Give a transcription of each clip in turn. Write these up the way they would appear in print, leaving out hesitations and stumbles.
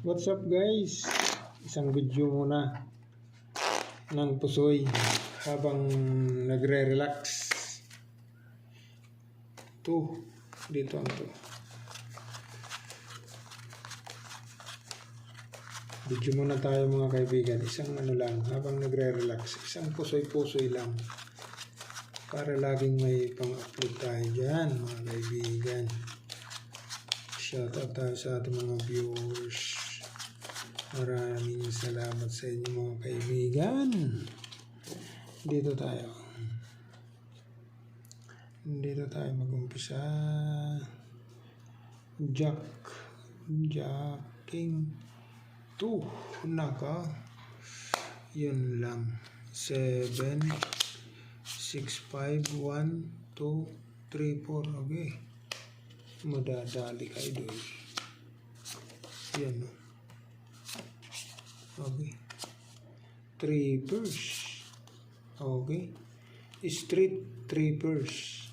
What's up guys? Isang video muna ng pusoy habang nagre-relax. Dito ang to. Video muna tayo mga kaibigan. Isang lang habang nagre-relax. Isang pusoy-pusoy lang. Para laging may pang-upload tayo dyan mga kaibigan. Shoutout tayo sa ating mga viewers. Maraming salamat sa inyo mga kaibigan. Dito tayo mag-umpisa. Jacking 2 naka yun lang. 7 6 5 1 2 3 4. Okay, madadali kayo doon. Yan, no? Okay, 3 pairs. Okay, straight 3 pairs.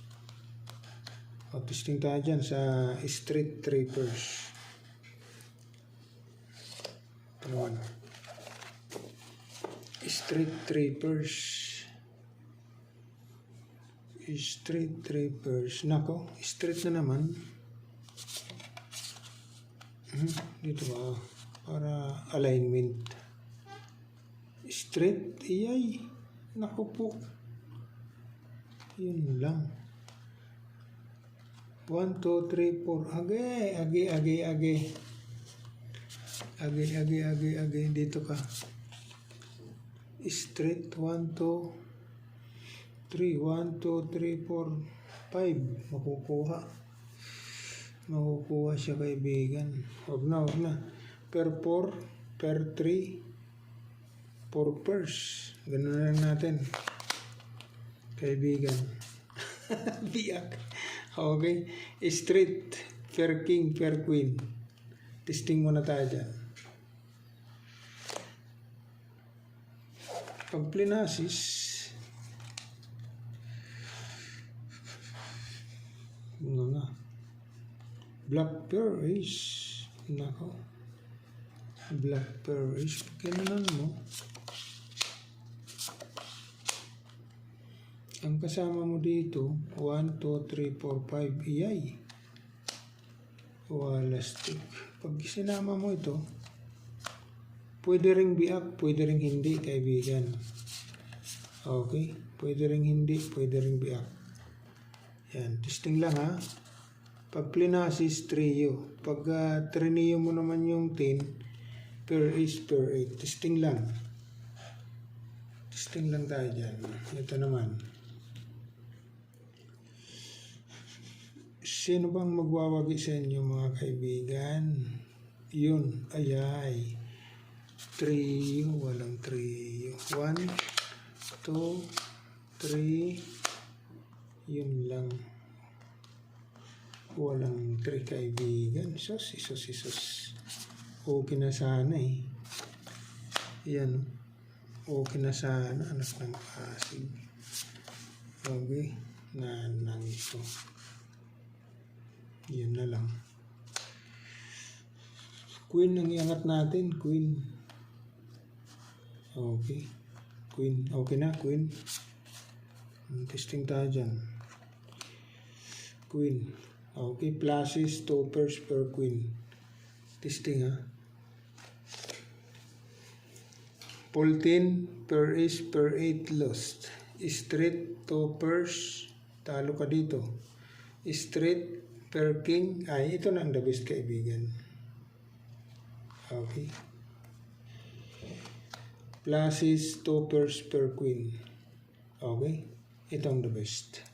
Testing tayo dyan sa straight 3 pairs. Straight 3 pairs. Straight 3 pairs. Nako, straight na naman. Dito ba? Para alignment. Straight. Iyay. Nako po. Yun lang. 1, 2, 3, 4. Age. Dito ka. Straight. 1, 2, 3. 1, 2, 3, 4, 5. Makukuha siya kaibigan. Huwag na. Per 4, per 3, 4 pairs. Ganun na lang natin. Kaibigan. Biyak. Okay. Straight, per king, per queen. Testing muna tayo dyan. Pag plinasis, black pair is, nako, black pair is, kailangan mo, ang kasama mo dito, 1, 2, 3, 4, 5, iyay, wala stick. Pag sinama mo ito, pwede ring biak, pwede ring hindi kaibigan. Okay, pwede ring hindi, pwede ring biak. Yan, testing lang ha. Pag plinasis, trio. Pag trineo mo naman yung 10, per is per 8. Testing lang. Testing lang tayo dyan. Ito naman. Sino bang magwawagi sa inyo mga kaibigan? Yun. Ayay. Trio. Walang trio. 1, 2, 3. Yun lang. Walang 3 kaibigan. Sus. Okay na sana eh. Yan. Okay na sana. Anak ng Pasig. Okay. Nanang ito. Yan na lang. Queen ang iangat natin. Queen. Okay. Queen. Okay na. Queen. Testing tayo dyan. Queen. Okay, pluses, 2 pairs per queen. Testing ha. 14 per is per 8 lost. Straight, 2 pairs. Talo ka dito. Straight per king. Ay, ito na ang the best kaibigan. Okay. Pluses, 2 pairs per queen. Okay. Ito ang the best.